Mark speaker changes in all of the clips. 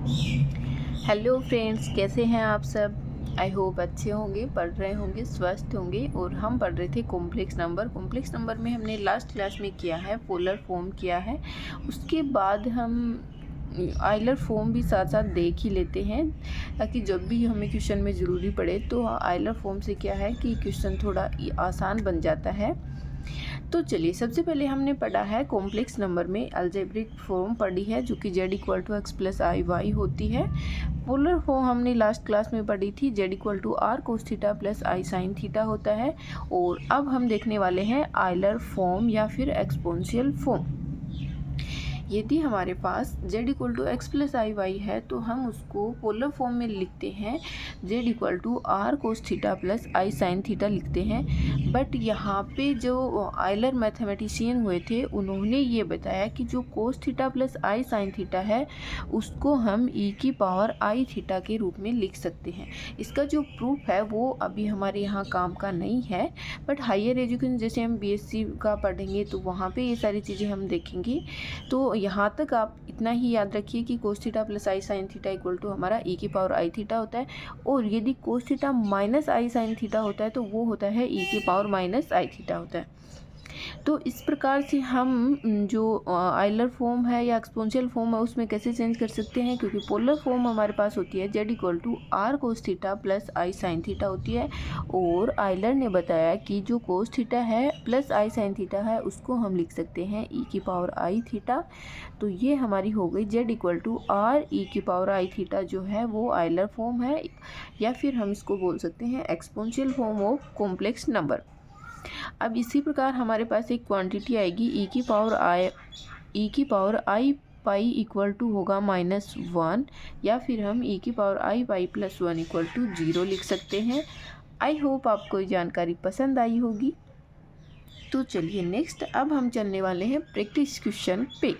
Speaker 1: Hello friends, कैसे हैं आप सब। आई होप अच्छे होंगे, पढ़ रहे होंगे, स्वस्थ होंगे। और हम पढ़ रहे थे कॉम्प्लेक्स नंबर में हमने लास्ट क्लास में किया है, पोलर फॉर्म किया है। उसके बाद हम आइलर फॉर्म भी साथ साथ देख ही लेते हैं, ताकि जब भी हमें क्वेश्चन में ज़रूरी पड़े तो आइलर फॉर्म से क्या है कि क्वेश्चन थोड़ा आसान बन जाता है। तो चलिए, सबसे पहले हमने पढ़ा है कॉम्प्लेक्स नंबर में अलजेब्रिक फॉर्म पढ़ी है, जो कि z equal to x plus i y होती है। पोलर फॉर्म हमने लास्ट क्लास में पढ़ी थी, z equal to r cos theta plus I sine theta होता है। और अब हम देखने वाले हैं आइलर फॉर्म या फिर एक्सपोनेंशियल फॉर्म। यदि हमारे पास z equal to x plus i y है तो हम उसको पोलर फॉर्म में लिखते हैं, z equal to r cos theta plus I sine theta लिखते हैं। बट यहाँ पे जो आइलर मैथमेटिशियन हुए थे, उन्होंने ये बताया कि जो कोस थीटा प्लस आई साइन थीटा है उसको हम e की पावर आई थीटा के रूप में लिख सकते हैं। इसका जो प्रूफ है वो अभी हमारे यहाँ काम का नहीं है, बट हायर एजुकेशन जैसे हम बीएससी का पढ़ेंगे तो वहाँ पे ये सारी चीज़ें हम देखेंगे। तो यहाँ तक आप इतना ही याद रखिए कि cos theta plus I sine theta equal to हमारा e की पावर आई थीटा होता है। और यदि cos theta minus i sine theta होता है तो वो होता है e की पावर माइनस आई थीटा होता है। तो इस प्रकार से हम जो आइलर फॉर्म है या एक्सपोनेंशियल फॉर्म है उसमें कैसे चेंज कर सकते हैं, क्योंकि पोलर फॉर्म हमारे पास होती है z equal to r cos theta plus I sine theta होती है। और आइलर ने बताया कि जो कोस थीटा है प्लस आई साइन थीटा है उसको हम लिख सकते हैं e की पावर आई थीटा। तो ये हमारी हो गई z equal to r e की पावर आई थीटा, जो है वो आइलर फॉर्म है, या फिर हम इसको बोल सकते हैं exponential form of complex number. अब इसी प्रकार हमारे पास एक क्वांटिटी आएगी e की power i pi equal to होगा -1, या फिर हम e की power i pi plus 1 equal to 0 लिख सकते हैं। आई होप आपको ये जानकारी पसंद आई होगी। तो चलिए नेक्स्ट, अब हम चलने वाले हैं प्रैक्टिस क्वेश्चन पे।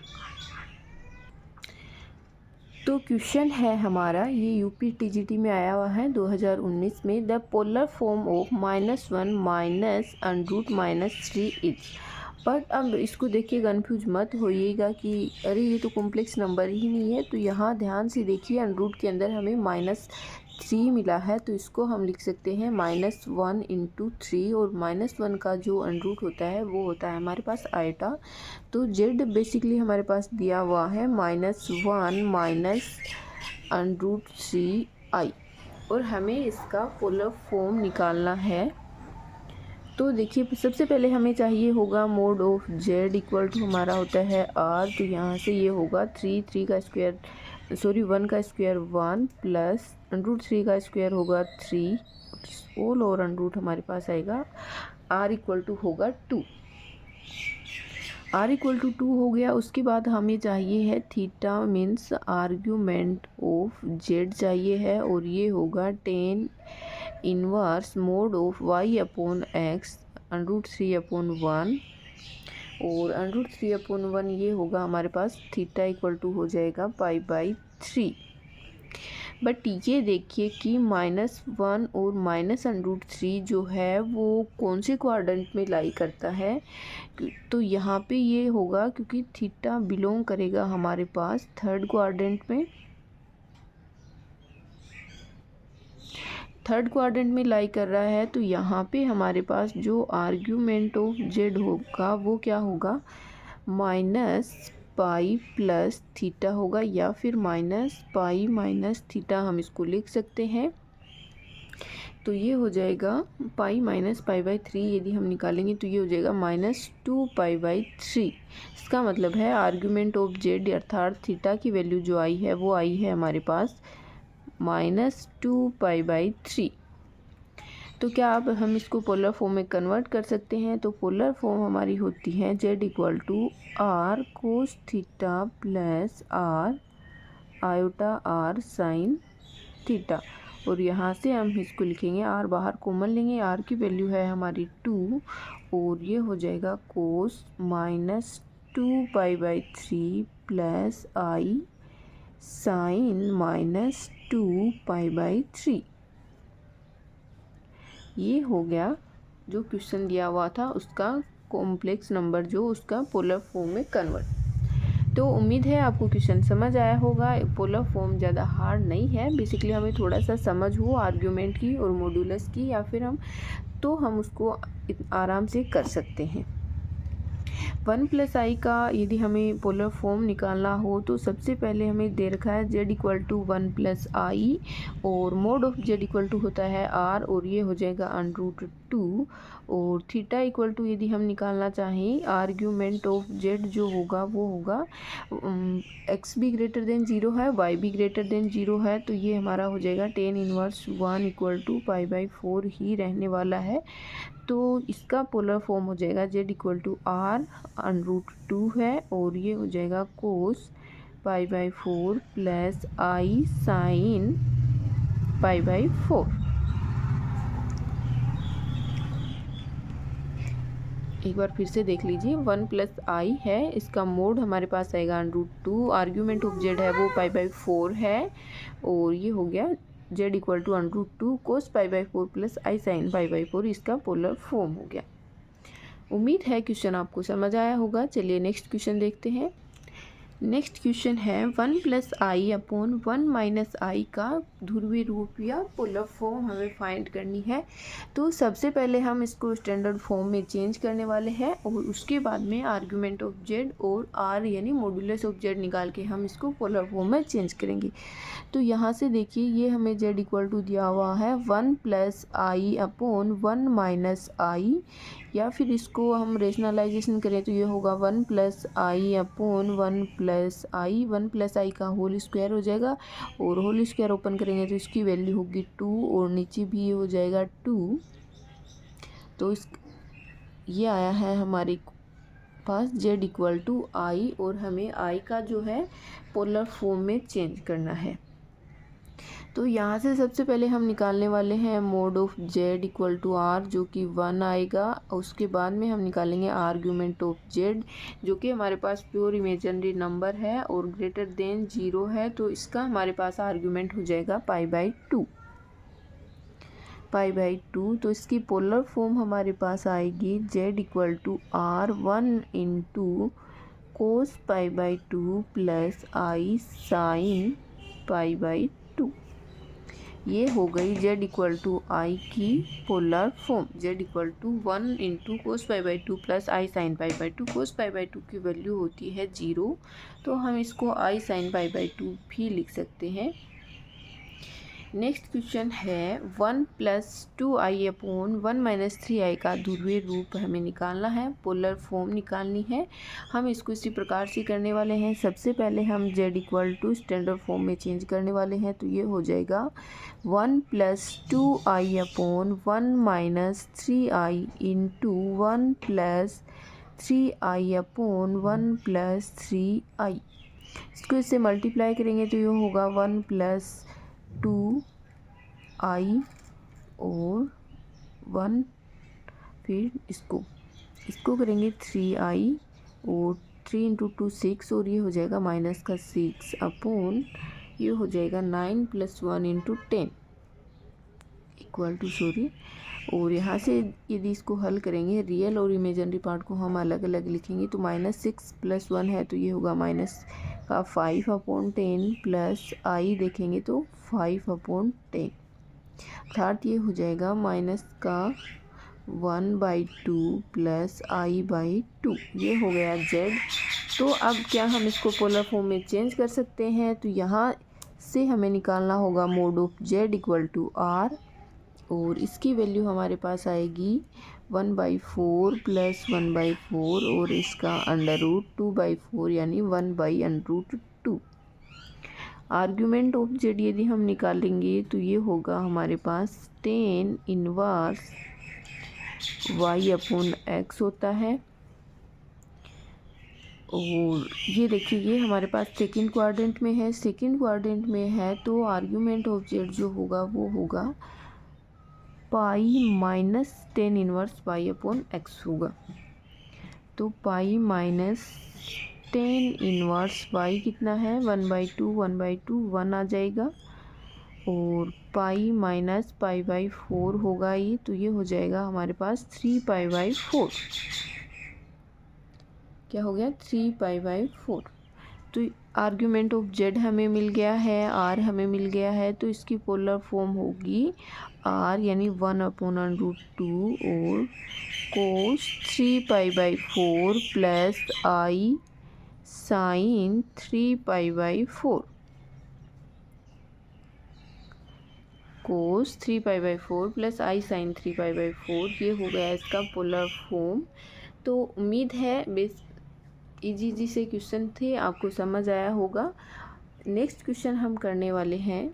Speaker 1: तो क्वेश्चन है हमारा, ये यूपी टीजीटी में आया हुआ है 2019 में। The polar form of -1 minus under root -3 is. But अब इसको देखिए, कन्फ्यूज मत होइएगा कि अरे ये तो कॉम्प्लेक्स नंबर ही नहीं है। तो यहाँ ध्यान से देखिए, अंडरूट के अंदर हमें -3 मिला है, तो इसको हम लिख सकते हैं -1 इंटू 3। और -1 का जो अंडरूट होता है वो होता है हमारे पास आइटा। तो z बेसिकली हमारे पास दिया हुआ है -1 माइनस √3i, और हमें इसका पोलर फॉर्म निकालना है। तो देखिए, सबसे पहले हमें चाहिए होगा mod of z equal to हमारा होता है r। तो यहाँ से ये होगा 3 का स्क्वायर, सॉरी 1 का स्क्वायर 1 प्लस √3 का स्क्वायर होगा 3 होल, और अंडरूट हमारे पास आएगा r इक्वल टू होगा 2। r इक्वल टू 2 हो गया। उसके बाद हमें चाहिए है theta, means argument of z चाहिए है, और ये होगा 10 inverse mode of y upon x √3/1, और √3/1 ये होगा हमारे पास थीटा इक्वल टू हो जाएगा π/3। बट ये देखिए कि -1 और -√3 जो है वो कौन से क्वाड्रेंट में लाई करता है। तो यहाँ पे ये होगा क्योंकि थीटा बिलोंग करेगा हमारे पास थर्ड क्वाड्रेंट में। थर्ड क्वाड्रेंट में लाई कर रहा है, तो यहाँ पे हमारे पास जो आर्ग्यूमेंट ऑफ z होगा वो क्या होगा, -π प्लस थीटा होगा, या फिर -π माइनस थीटा हम इसको लिख सकते हैं। तो ये हो जाएगा π माइनस π/3। यदि हम निकालेंगे तो ये हो जाएगा -2π/3। इसका मतलब है आर्ग्यूमेंट ऑफ z अर्थात थीटा की वैल्यू जो आई है वो आई है हमारे पास -2π/3। तो क्या अब हम इसको पोलर फॉर्म में कन्वर्ट कर सकते हैं। तो पोलर फॉर्म हमारी होती है z equal to r cos theta plus r iota r sine theta, और यहाँ से हम इसको लिखेंगे, r बाहर कॉमन लेंगे, r की वैल्यू है हमारी 2, और ये हो जाएगा कोस -2π/3 प्लस आई साइन -2π/3। ये हो गया जो क्वेश्चन दिया हुआ था उसका कॉम्प्लेक्स नंबर, जो उसका पोलर फॉर्म में कन्वर्ट। तो उम्मीद है आपको क्वेश्चन समझ आया होगा। पोलर फॉर्म ज़्यादा हार्ड नहीं है, बेसिकली हमें थोड़ा सा समझ हो आर्ग्यूमेंट की और मॉड्यूलस की, या फिर हम उसको आराम से कर सकते हैं। 1+i का यदि हमें पोलर फॉर्म निकालना हो तो सबसे पहले हमें दे रखा है z=1+i और मोड ऑफ z होता है r, और ये हो जाएगा √2, और थीटा यदि हम निकालना चाहें आर्ग्यूमेंट ऑफ z जो होगा वो होगा x भी ग्रेटर देन 0 है, y भी ग्रेटर देन 0 है, तो ये हमारा हो जाएगा tan−1 =π/4 ही रहने वाला है। तो इसका पोलर फॉर्म हो जाएगा z=r√2 है, और ये हो जाएगा cos π/4 प्लस i sin π/4। एक बार फिर से देख लीजिए, 1+i है, इसका मोड हमारे पास आएगा √2, आर्ग्यूमेंट ऑफ z है वो π/4 है, और ये हो गया z=√2 cos π/4 plus i sin π/4, इसका पोलर फॉर्म हो गया। उम्मीद है क्वेश्चन आपको समझ आया होगा। चलिए नेक्स्ट क्वेश्चन देखते हैं। नेक्स्ट क्वेश्चन है 1+i/1 - का ध्रुवीय रूप या पोलर फॉर्म हमें फाइंड करनी है। तो सबसे पहले हम इसको स्टैंडर्ड फॉर्म में चेंज करने वाले हैं, और उसके बाद में आर्ग्यूमेंट ऑफ z और r यानी मॉड्यूलस ऑफ z निकाल के हम इसको पोलर फॉर्म में चेंज करेंगे। तो यहाँ से देखिए, ये हमें z दिया हुआ है 1+i/1 - i, या फिर इसको हम रेशनलाइजेशन करें तो ये होगा 1+i/1+i, 1+i का होल स्क्वायर हो जाएगा, और होल स्क्वायर ओपन करेंगे तो इसकी वैल्यू होगी 2, और नीचे भी हो जाएगा 2। तो ये आया है हमारे पास z=i, और हमें i का जो है पोलर फॉर्म में चेंज करना है। तो यहाँ से सबसे पहले हम निकालने वाले हैं मोड ऑफ z=r जो कि 1 आएगा। उसके बाद में हम निकालेंगे आर्ग्यूमेंट ऑफ z जो कि हमारे पास प्योर इमेजिनरी नंबर है और ग्रेटर देन 0 है, तो इसका हमारे पास आर्ग्यूमेंट हो जाएगा π/2। तो इसकी पोलर फॉर्म हमारे पास आएगी z=r1 × cos π/2 plus i sin π/2। ये हो गई z=i की polar form. z=1 × cos π/2 plus i sin π/2। cos π/2 की वैल्यू होती है 0, तो हम इसको i sin π/2 भी लिख सकते हैं। नेक्स्ट क्वेश्चन है 1+2i/1 - 3i का ध्रुवीय रूप हमें निकालना है, पोलर फॉर्म निकालनी है। हम इसको इसी प्रकार से करने वाले हैं। सबसे पहले हम z स्टैंडर्ड फॉर्म में चेंज करने वाले हैं, तो ये हो जाएगा 1+2i/1 - 3i × 1+3i/1 + 3i। इसको इससे मल्टीप्लाई करेंगे तो ये होगा 1+2i और 1, फिर इसको करेंगे 3i और 3 × 2 6, और ये हो जाएगा -6/, ये हो जाएगा 9 + 1 × 10 = और यहाँ से यदि इसको हल करेंगे रियल और इमेजिनरी पार्ट को हम अलग अलग लिखेंगे, तो -6 + 1 है तो ये होगा -5/10 प्लस i देखेंगे तो 5/10, अर्थात ये हो जाएगा -1/2 प्लस i/2। ये हो गया z। तो अब क्या हम इसको पोलर फॉर्म में चेंज कर सकते हैं, तो यहाँ से हमें निकालना होगा मोड ऑफ z=r, और इसकी वैल्यू हमारे पास आएगी 1/4 प्लस 1/4 और इसका √2/4 यानी 1/√2। आर्ग्यूमेंट ऑफ z यदि हम निकालेंगे तो ये होगा हमारे पास tan इनवर्स y/x होता है, और ये देखिए ये हमारे पास सेकंड क्वाड्रेंट में है। सेकंड क्वाड्रेंट में है तो आर्ग्यूमेंट ऑफ z जो होगा वो होगा pi minus tan inverse y/x होगा। तो pi minus tan inverse y कितना है 1/2 1/2 1 आ जाएगा, और पाई माइनस π/4 होगा ये, तो ये हो जाएगा हमारे पास 3π/4। क्या हो गया 3π/4। तो आर्ग्यूमेंट ऑफ जेड हमें मिल गया है, आर हमें मिल गया है, तो इसकी पोलर फॉर्म होगी आर यानी 1/√2 और कोस 3π/4 प्लस आई साइन 3π/4 कोस 3π/4 प्लस आई साइन 3π/4 ये हो गया इसका पोलर फॉर्म। तो उम्मीद है बेस इजी से क्वेश्चन थे, आपको समझ आया होगा। नेक्स्ट क्वेश्चन हम करने वाले हैं।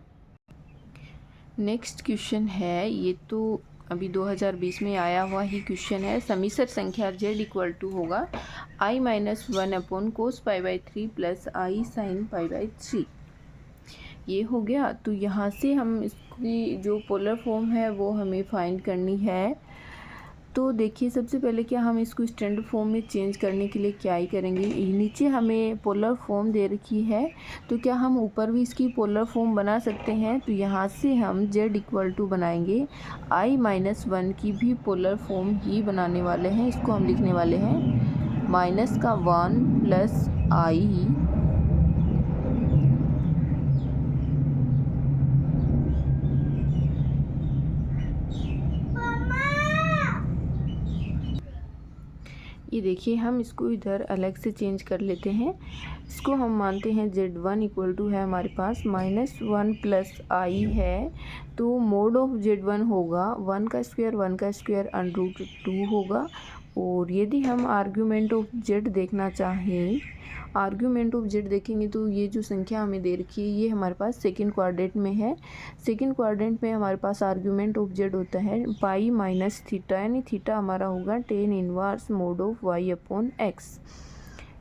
Speaker 1: नेक्स्ट क्वेश्चन है, ये तो अभी 2020 में आया हुआ ही क्वेश्चन है। समीसर संख्या z इक्वल टू होगा i-1 कोस π/3 प्लस आई साइन π/3। ये हो गया। तो यहाँ से हम इसकी जो पोलर फॉर्म है वो हमें फाइंड करनी है। तो देखिए सबसे पहले क्या हम इसको स्टैंडर्ड फॉर्म में चेंज करने के लिए क्या ही करेंगे, नीचे हमें पोलर फॉर्म दे रखी है तो क्या हम ऊपर भी इसकी पोलर फॉर्म बना सकते हैं। तो यहाँ से हम z इक्वल टू बनाएंगे i-1 की भी पोलर फॉर्म ही बनाने वाले हैं। इसको हम लिखने वाले हैं -1 प्लस आई ये देखिए हम इसको इधर अलग से चेंज कर लेते हैं। इसको हम मानते हैं z1 इक्वल टू है हमारे पास -1 प्लस आई है, तो मोड ऑफ z1 होगा 1 का स्क्वायर √2 होगा। और यदि हम आर्ग्यूमेंट ऑफ z देखना चाहें, आर्ग्यूमेंट ऑफ z देखेंगे तो ये जो संख्या हमें दे रखी है ये हमारे पास सेकंड क्वाड्रेंट में है। सेकंड क्वाड्रेंट में हमारे पास आर्ग्यूमेंट ऑफ z होता है पाई माइनस थीटा, यानी थीटा हमारा होगा tan inverse mode of y/x।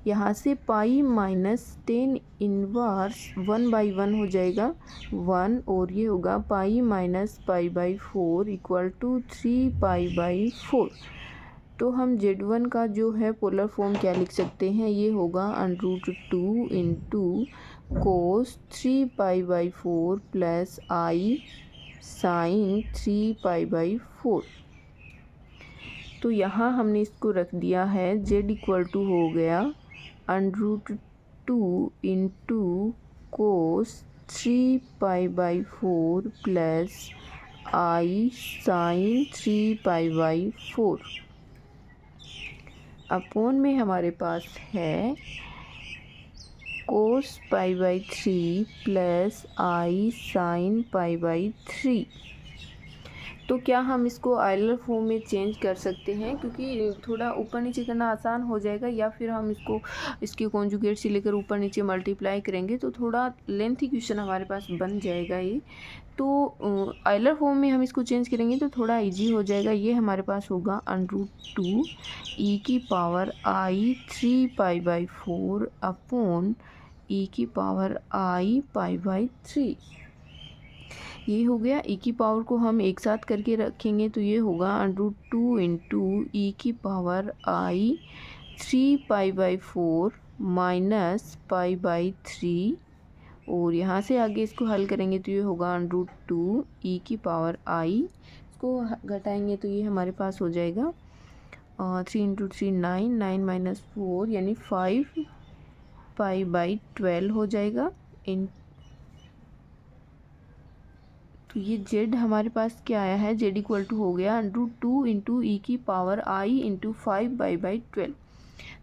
Speaker 1: यहाँ से पाई माइनस tan इनवर्स 1/1 हो जाएगा 1, और ये होगा पाई माइनस π/4 इक्वल टू 3π/4। तो हम z1 का जो है पोलर फॉर्म क्या लिख सकते हैं, ये होगा √2 इंटू कोस 3π/4 प्लस आई साइन 3π/4। तो यहाँ हमने इसको रख दिया है, z इक्वल टू हो गया √2 इंटू कोस 3π/4 प्लस आई साइन 3π/4 अपॉन में हमारे पास है कोस π/3 प्लस आई साइन π/3। तो क्या हम इसको आयलर फॉर्म में चेंज कर सकते हैं, क्योंकि थोड़ा ऊपर नीचे करना आसान हो जाएगा, या फिर हम इसको इसके कॉन्जुगेट से लेकर ऊपर नीचे मल्टीप्लाई करेंगे तो थोड़ा लेंथी क्वेश्चन हमारे पास बन जाएगा ये। तो आयलर फॉर्म में हम इसको चेंज करेंगे तो थोड़ा इजी हो जाएगा। ये हमारे पास होगा √2 e की पावर आई 3π/4 अपॉन e की पावर आई π/3। ये हो गया। e की पावर को हम एक साथ करके रखेंगे तो ये होगा √2 इंटू ई की पावर आई 3π/4 माइनस π/3, और यहाँ से आगे इसको हल करेंगे तो ये होगा √2 ई की पावर आई। इसको घटाएंगे तो ये हमारे पास हो जाएगा 3 × 3 9, 9 - 4 यानी 5π/12 हो जाएगा। तो ये z हमारे पास क्या आया है, z इक्वल टू हो गया √2 इंटू ई की पावर आई इंटू 5π/12।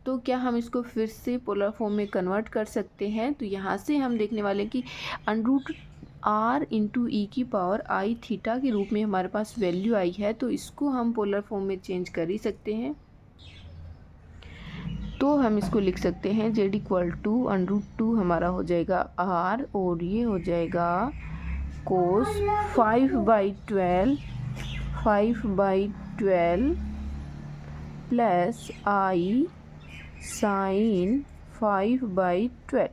Speaker 1: तो क्या हम इसको फिर से पोलर फॉर्म में कन्वर्ट कर सकते हैं। तो यहाँ से हम देखने वाले हैं कि √r इंटू ई की पावर आई थीटा के रूप में हमारे पास वैल्यू आई है, तो इसको हम पोलर फॉर्म में चेंज कर ही सकते हैं। तो हम इसको लिख सकते हैं z इक्वल टू √2 हमारा हो जाएगा r, और ये हो जाएगा कोस 5/12 प्लस आई साइन 5/12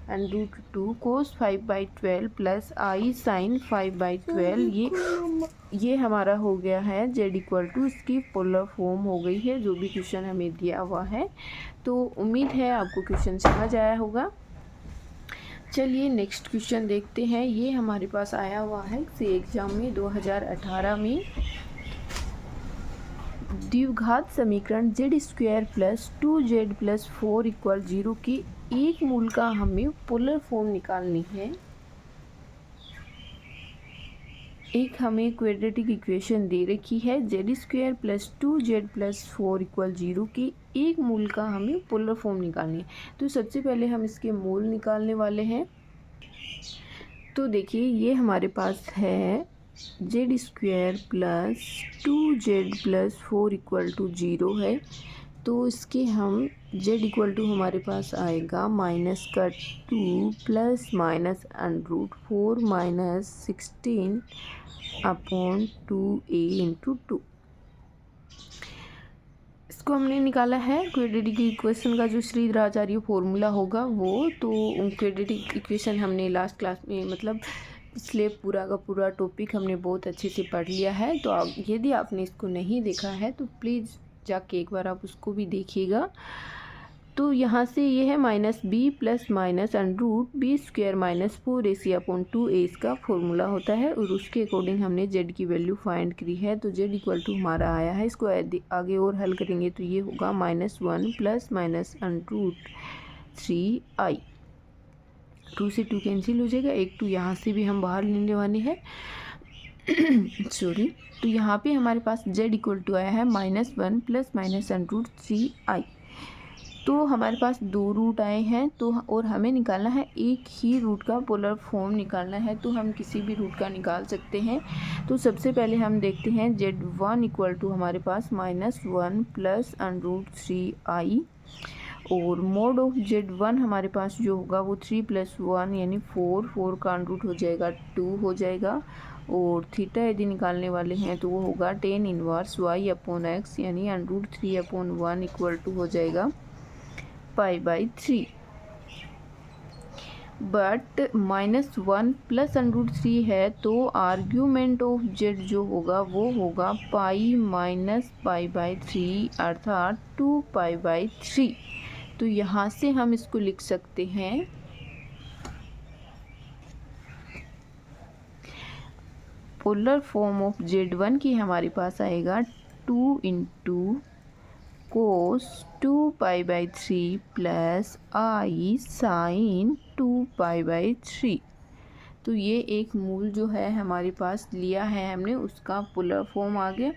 Speaker 1: √2 कोस 5/12 प्लस आई साइन 5/12। ये हमारा हो गया है z इक्वल टू, इसकी पोलर फॉर्म हो गई है जो भी क्वेश्चन हमें दिया हुआ है। तो उम्मीद है आपको क्वेश्चन समझ आया होगा। चलिए नेक्स्ट क्वेश्चन देखते हैं। ये हमारे पास आया हुआ है सी एग्ज़ाम में 2018 में। द्विघात समीकरण z² plus 2z plus 4 equal 0 की एक मूल का हमें पोलर फॉर्म निकालनी है। एक हमें क्वाड्रेटिक इक्वेशन दे रखी है z² plus 2z plus 4 equal 0 की एक मूल का हमें पोलर फॉर्म निकालनी है। तो सबसे पहले हम इसके मूल निकालने वाले हैं। तो देखिए ये हमारे पास है z² plus 2z plus 4 equal to 0 है। तो इसके हम z इक्वल टू हमारे पास आएगा माइनस का 2 plus minus √4 minus 16 upon 2a into 2। इसको हमने निकाला है क्वाड्रेटिक इक्वेशन का जो श्रीधराचार्य फॉर्मूला होगा वो। तो क्वाड्रेटिक इक्वेशन हमने लास्ट क्लास में मतलब पिछले पूरा का पूरा टॉपिक हमने बहुत अच्छे से पढ़ लिया है। तो यदि आपने इसको नहीं देखा है तो प्लीज़ जाके एक बार आप उसको भी देखिएगा। तो यहाँ से ये है minus b plus minus √b² minus 4ac upon 2a इसका फॉर्मूला होता है और उसके अकॉर्डिंग हमने z की वैल्यू फाइंड करी है। तो z इक्वल टू हमारा आया है। इसको आगे और हल करेंगे तो ये होगा -1 प्लस माइनस √3i। 2 से 2 कैंसिल हो जाएगा, एक 2 यहाँ से भी हम बाहर लेने वाले हैं सॉरी। तो यहाँ पे हमारे पास z इक्वल टू आया है -1 प्लस माइनस √3i। तो हमारे पास 2 रूट आए हैं तो और हमें निकालना है एक ही रूट का पोलर फॉर्म निकालना है। तो हम किसी भी रूट का निकाल सकते हैं। तो सबसे पहले हम देखते हैं z1 इक्वल टू हमारे पास -1 प्लस √3i और मोड ऑफ z1 हमारे पास जो होगा वो 3 + 1 यानी 4 का अंडर हो जाएगा 2 हो जाएगा। और थीटा यदि निकालने वाले हैं तो वो होगा tan inverse y upon x यानी √3/1 इक्वल टू हो जाएगा π/3। बट -1 प्लस √3 है तो आर्ग्यूमेंट ऑफ z जो होगा वो होगा पाई माइनस π/3 अर्थात 2π/3। तो यहाँ से हम इसको लिख सकते हैं पोलर फॉर्म ऑफ z1 की हमारे पास आएगा 2 × cos 2π/3 प्लस i sin 2π/3। तो ये एक मूल जो है हमारे पास लिया है हमने उसका पोलर फॉर्म आ गया।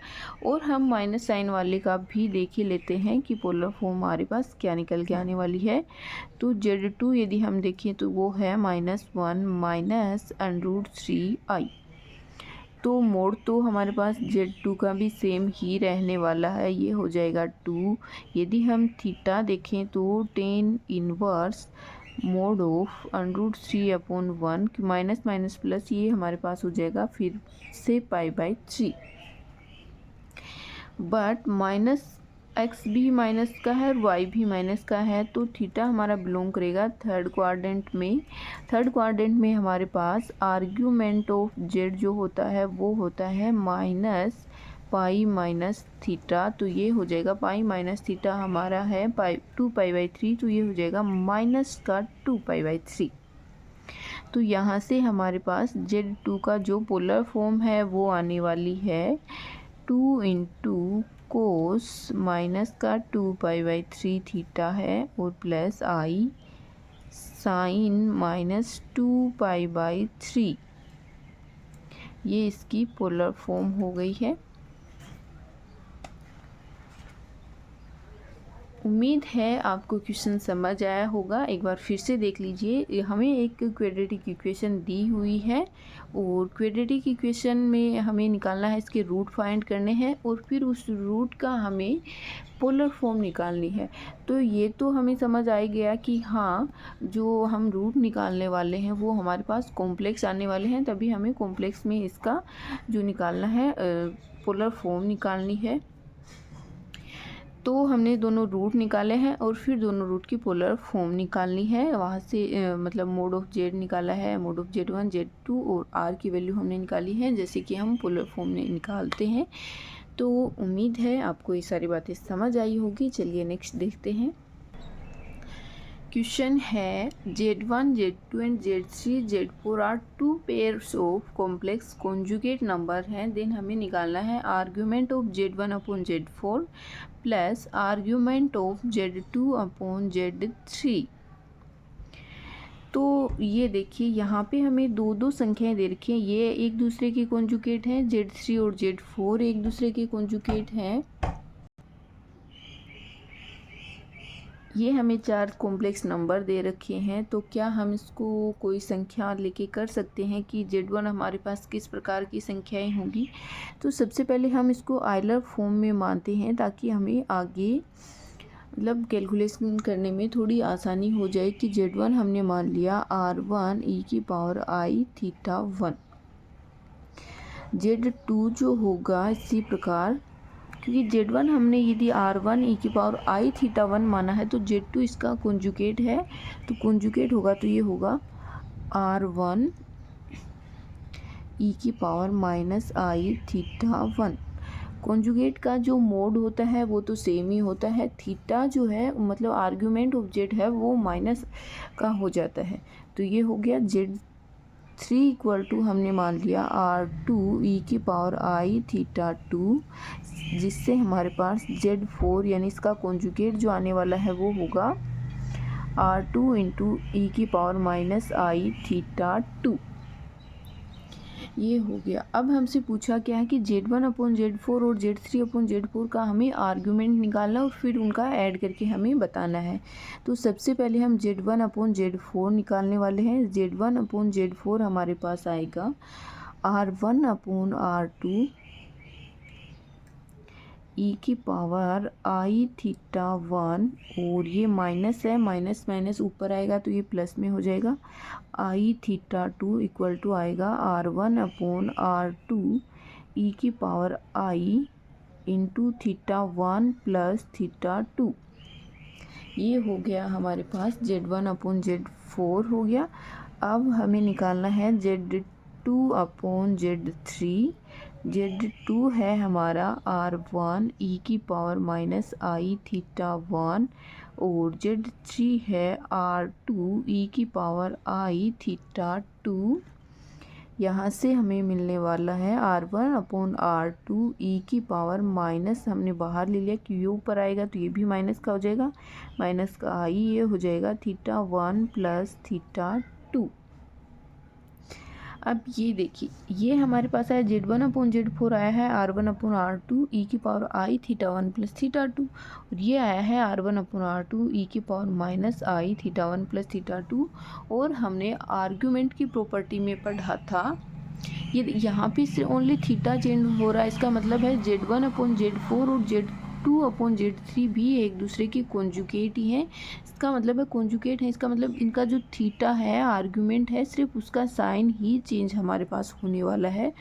Speaker 1: और हम माइनस साइन वाले का भी देख ही लेते हैं कि पोलर फॉर्म हमारे पास क्या निकल के आने वाली है। तो z2 यदि हम देखें तो वो है -1 माइनस √3i। तो मोड तो हमारे पास z2 का भी सेम ही रहने वाला है, ये हो जाएगा 2। यदि हम थीटा देखें तो tan inverse mode of √3/1 minus minus plus ये हमारे पास हो जाएगा फिर से π/3। बट माइनस x भी माइनस का है और y भी माइनस का है तो थीटा हमारा बिलोंग करेगा थर्ड क्वाड्रेंट में। थर्ड क्वाड्रेंट में हमारे पास आर्ग्यूमेंट ऑफ z जो होता है वो होता है माइनस पाई माइनस थीटा। तो ये हो जाएगा पाई माइनस थीटा हमारा है 2π/3 तो ये हो जाएगा माइनस का 2π/3। तो यहाँ से हमारे पास z2 का जो पोलर फॉर्म है वो आने वाली है 2 × cos माइनस का 2π/3 थीटा है और प्लस i sin माइनस 2π/3। ये इसकी पोलर फॉर्म हो गई है। उम्मीद है आपको क्वेश्चन समझ आया होगा। एक बार फिर से देख लीजिए, हमें एक क्वाड्रेटिक इक्वेशन दी हुई है और क्वाड्रेटिक इक्वेशन में हमें निकालना है इसके रूट फाइंड करने हैं और फिर उस रूट का हमें पोलर फॉर्म निकालनी है। तो ये तो हमें समझ आ गया कि हाँ जो हम रूट निकालने वाले हैं वो हमारे पास कॉम्प्लेक्स आने वाले हैं, तभी हमें कॉम्प्लेक्स में इसका जो निकालना है पोलर फॉर्म निकालनी है। तो हमने दोनों रूट निकाले हैं और फिर दोनों रूट की पोलर फॉर्म निकालनी है। वहाँ से मतलब मोड ऑफ z निकाला है, मोड ऑफ z1 z2 और r की वैल्यू हमने निकाली है जैसे कि हम पोलर फॉर्म में निकालते हैं। तो उम्मीद है आपको ये सारी बातें समझ आई होगी। चलिए नेक्स्ट देखते हैं। क्वेश्चन है Z1, Z2 and Z3, Z4 are two pairs of complex conjugate number हैं। देन हमें निकालना है argument of Z1 upon Z4 plus argument of Z2 upon Z3। तो ये देखिए यहाँ पे हमें दो दो संख्याएं दे रखी हैं, ये एक दूसरे के कॉन्जुगेट हैं, Z3 और Z4 एक दूसरे के कॉन्जुगेट हैं। ये हमें चार कॉम्प्लेक्स नंबर दे रखे हैं, तो क्या हम इसको कोई संख्या लेके कर सकते हैं कि Z1 हमारे पास किस प्रकार की संख्याएं होंगी। तो सबसे पहले हम इसको आयलर फॉर्म में मानते हैं ताकि हमें आगे मतलब कैलकुलेशन करने में थोड़ी आसानी हो जाए कि Z1 हमने मान लिया R1 e की पावर I थीटा 1, Z2 जो होगा इसी प्रकार, क्योंकि Z1 हमने यदि R1 e की पावर I थीटा 1 माना है तो Z2 इसका कॉन्जुगेट है, तो कॉन्जुगेट होगा तो ये होगा R1 e की power minus I theta 1। Conjugate का जो मोड होता है वो तो सेम ही होता है, थीटा जो है मतलब आर्ग्यूमेंट ऑफ Z है वो माइनस का हो जाता है। तो ये हो गया Z3 इक्वल टू हमने मान लिया R2 e की पावर I थीटा 2, जिससे हमारे पास Z4 यानी इसका कॉन्जुगेट जो आने वाला है वो होगा R2 इंटू ई की पावर माइनस I थीटा 2। ये हो गया। अब हमसे पूछा क्या है कि Z1 अपॉन Z4 और Z3 अपॉन Z4 का हमें आर्ग्यूमेंट निकालना और फिर उनका ऐड करके हमें बताना है। तो सबसे पहले हम Z1 अपॉन Z4 निकालने वाले हैं। Z1 अपॉन Z4 हमारे पास आएगा R1 अपॉन R2 ई की पावर I थीटा 1, और ये माइनस है, माइनस माइनस ऊपर आएगा तो ये प्लस में हो जाएगा, I थीटा 2 इक्वल टू आएगा R1 अपॉन R2 ई की power I into theta 1 plus theta 2। ये हो गया हमारे पास Z1 अपॉन Z4 हो गया। अब हमें निकालना है Z2 अपॉन Z3। Z2 है हमारा R1 e की पावर माइनस I थीटा 1, और Z3 है R2 e की पावर I थीटा 2। यहाँ से हमें मिलने वाला है R1 अपॉन R2 e की पावर माइनस, हमने बाहर ले लिया कि ये ऊपर आएगा तो ये भी माइनस का हो जाएगा, माइनस का I ये हो जाएगा थीटा 1 प्लस थीटा 2। अब ये देखिए ये हमारे पास आया Z1 अपॉन Z4 आया है R1 अपॉन R2 ई की power I theta 1 plus theta 2, और ये आया है R1 अपॉन R2 ई की power minus I theta 1 plus theta 2। और हमने आर्ग्यूमेंट की प्रॉपर्टी में पढ़ा था ये यहाँ पे से ओनली थीटा चेंज हो रहा है, इसका मतलब है Z1 अपॉन Z4 और Z2 अपॉन Z3 भी एक दूसरे की कॉन्जुगेट ही हैं। इसका मतलब है कॉन्जुगेट है, इसका मतलब इनका जो थीटा है आर्ग्यूमेंट है सिर्फ उसका साइन ही चेंज हमारे पास होने वाला है,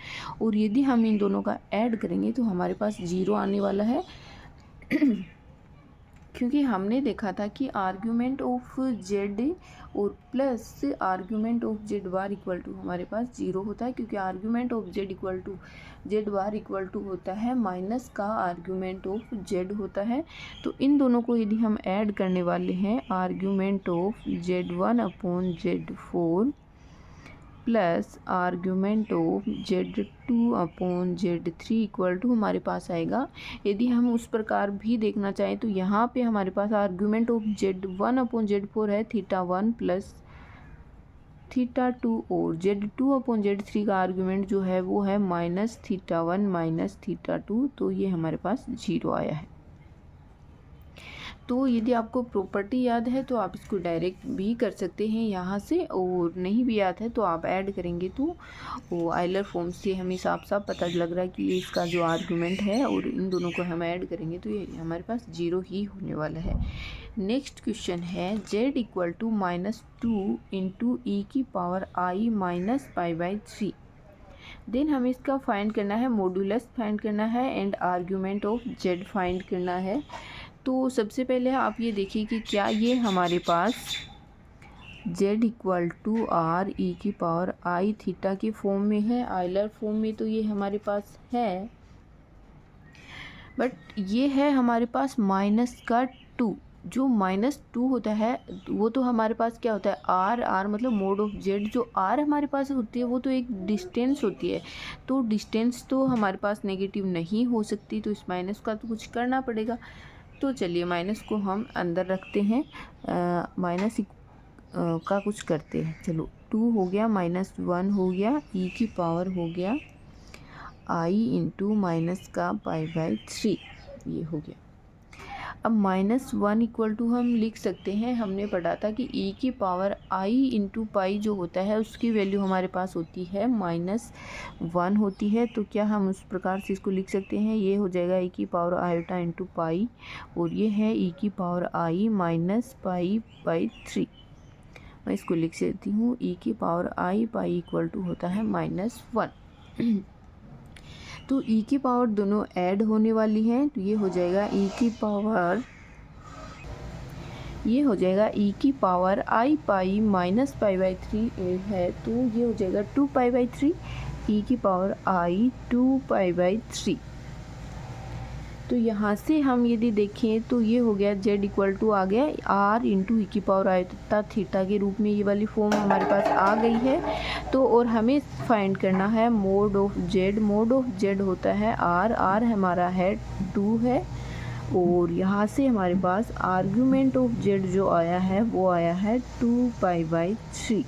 Speaker 1: और यदि हम इन दोनों का ऐड करेंगे तो हमारे पास 0 आने वाला है क्योंकि हमने देखा था कि आर्ग्यूमेंट ऑफ Z और plus argument of Z bar equal to हमारे पास 0 होता है, क्योंकि argument of Z equal to Z bar equal to होता है माइनस का आर्ग्यूमेंट ऑफ Z होता है। तो इन दोनों को यदि हम ऐड करने वाले हैं argument of Z1 upon Z4 plus argument of Z2 upon Z3 equal to हमारे पास आएगा। यदि हम उस प्रकार भी देखना चाहें तो यहाँ पे हमारे पास argument of Z1 upon Z4 है थीटा 1 प्लस थीटा 2, और Z2 अपॉन Z3 का आर्ग्यूमेंट जो है वो है माइनस थीटा 1 माइनस थीटा 2, तो ये हमारे पास 0 आया है। तो यदि आपको प्रॉपर्टी याद है तो आप इसको डायरेक्ट भी कर सकते हैं यहाँ से, और नहीं भी याद है तो आप ऐड करेंगे तो वो आयलर फॉर्म से हमें साफ साफ पता लग रहा है कि ये इसका जो आर्गुमेंट है और इन दोनों को हम ऐड करेंगे तो ये हमारे पास 0 ही होने वाला है। नेक्स्ट क्वेश्चन है Z इक्वल टू -2 इंटू ई की पावर I माइनस π/3। देन हमें इसका फाइंड करना है, मॉड्यूलस फाइंड करना है and argument of Z find करना है। तो सबसे पहले आप ये देखिए कि क्या ये हमारे पास Z equal to R e की पावर I थीटा की फॉर्म में है, आयलर फॉर्म में तो ये हमारे पास है, बट ये है हमारे पास -2। जो -2 होता है वो तो हमारे पास क्या होता है आर मतलब मोड ऑफ जेड। जो आर हमारे पास होती है वो तो एक डिस्टेंस होती है, तो डिस्टेंस तो हमारे पास नेगेटिव नहीं हो सकती, तो इस माइनस का तो कुछ करना पड़ेगा। तो चलिए माइनस को हम अंदर रखते हैं, माइनस का कुछ करते हैं। चलो 2 हो गया, -1 हो गया, ई की पावर हो गया आई इंटू माइनस का π/3, ये हो गया। अब -1 इक्वल टू हम लिख सकते हैं, हमने पढ़ा था कि ई की पावर आई इंटू पाई जो होता है उसकी वैल्यू हमारे पास होती है -1 होती है। तो क्या हम उस प्रकार से इसको लिख सकते हैं, ये हो जाएगा ई की पावर आयोटा इंटू पाई, और ये है ई की पावर आई माइनस π/3। मैं इसको लिख देती हूँ, ई की power i pi equal to होता है -1। तो ई की पावर दोनों ऐड होने वाली हैं, तो ये हो जाएगा ई की पावर, ये हो जाएगा ई की पावर आई पाई माइनस π/3 है, तो ये हो जाएगा 2π/3, ई की पावर आई 2π/3। तो यहाँ से हम यदि देखें तो ये हो गया z इक्वल टू आ गया r इंटू ई की पावर आयोटा थीटा के रूप में, ये वाली फॉर्म हमारे पास आ गई है। तो और हमें फाइंड करना है mode of z। Mode of z होता है r हमारा है 2 है, और यहाँ से हमारे पास आर्ग्यूमेंट ऑफ z जो आया है वो आया है 2π/3।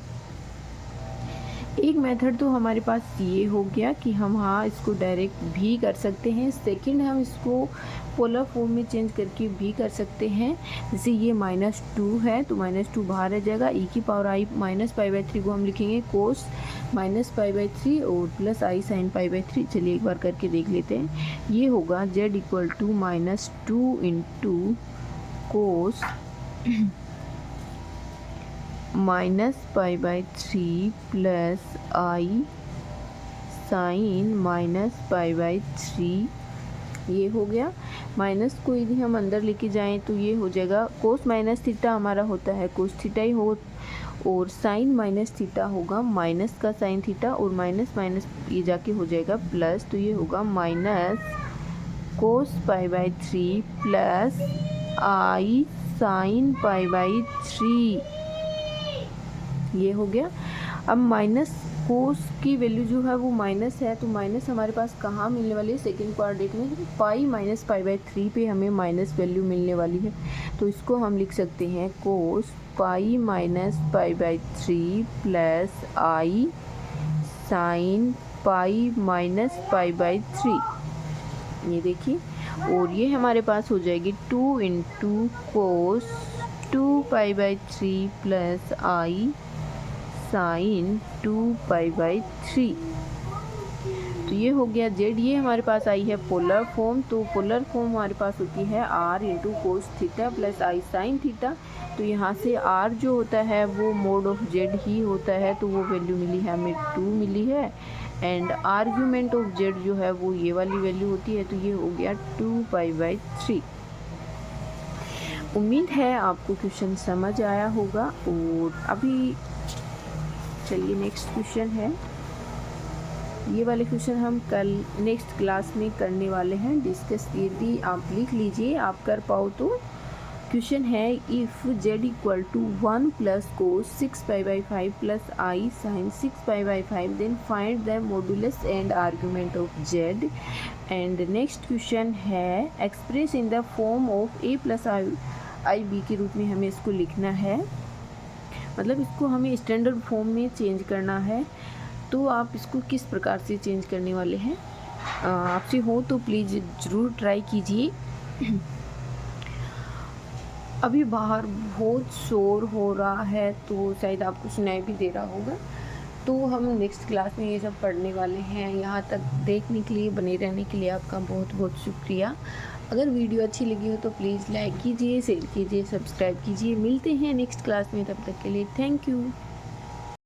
Speaker 1: एक मेथड तो हमारे पास ये हो गया कि हम हाँ इसको डायरेक्ट भी कर सकते हैं। सेकंड हम इसको पोलर फॉर्म में चेंज करके भी कर सकते हैं। जैसे ये -2 है तो -2 बाहर रह जाएगा, ई की पावर आई माइनस π/3 को हम लिखेंगे कोस -π/3 और प्लस आई साइन π/3। चलिए एक बार करके देख लेते हैं। ये होगा z equal to -2 into cos -π/3 plus I sine -π/3, ये हो गया। माइनस को यदि हम अंदर लेके जाएं तो ये हो जाएगा कोस माइनस थीटा हमारा होता है कोस थीटा ही हो, और साइन माइनस थीटा होगा माइनस का साइन थीटा, और माइनस माइनस ये जाके हो जाएगा प्लस, तो ये होगा माइनस कोस π/3 प्लस आई साइन π/3, ये हो गया। अब माइनस कोस की वैल्यू जो है वो माइनस है, तो माइनस हमारे पास कहाँ मिलने वाली है सेकेंड क्वाड्रेंट में, पाई माइनस π/3 पे हमें माइनस वैल्यू मिलने वाली है। तो इसको हम लिख सकते हैं कोस पाई माइनस π/3 प्लस आई साइन पाई माइनस π/3, ये देखिए। और ये हमारे पास हो जाएगी 2 इंटू कोस 2π/3 प्लस आई साइन 2π/3। तो ये हो गया z। ये हमारे पास आई है पोलर फॉर्म, तो पोलर फॉर्म हमारे पास होती है r into cos theta plus आई साइन थीटा। तो यहाँ से r जो होता है वो मोड ऑफ z ही होता है, तो वो वैल्यू मिली है हमें 2 मिली है, एंड आर्ग्यूमेंट ऑफ z जो है वो ये वाली वैल्यू होती है, तो ये हो गया 2π/3। उम्मीद है आपको क्वेश्चन समझ आया होगा। और अभी चलिए नेक्स्ट क्वेश्चन है, ये वाले क्वेश्चन हम कल नेक्स्ट क्लास में करने वाले हैं डिस्कस। यदि आप लिख लीजिए, आप कर पाओ तो। क्वेश्चन है if z equal to 1 plus cos 6π/5 plus I sine 6π/5 then find the modulus and argument of z। And next question है express in the form of a plus I B के रूप में हमें इसको लिखना है, मतलब इसको हमें स्टैंडर्ड फॉर्म में चेंज करना है। तो आप इसको किस प्रकार से चेंज करने वाले हैं, आपसे हो तो प्लीज़ ज़रूर ट्राई कीजिए। अभी बाहर बहुत शोर हो रहा है तो शायद आपको सुनाई भी दे रहा होगा। तो हम नेक्स्ट क्लास में ये सब पढ़ने वाले हैं। यहाँ तक देखने के लिए, बने रहने के लिए आपका बहुत बहुत शुक्रिया। अगर वीडियो अच्छी लगी हो तो प्लीज़ लाइक कीजिए, शेयर कीजिए, सब्सक्राइब कीजिए। मिलते हैं नेक्स्ट क्लास में, तब तक के लिए थैंक यू।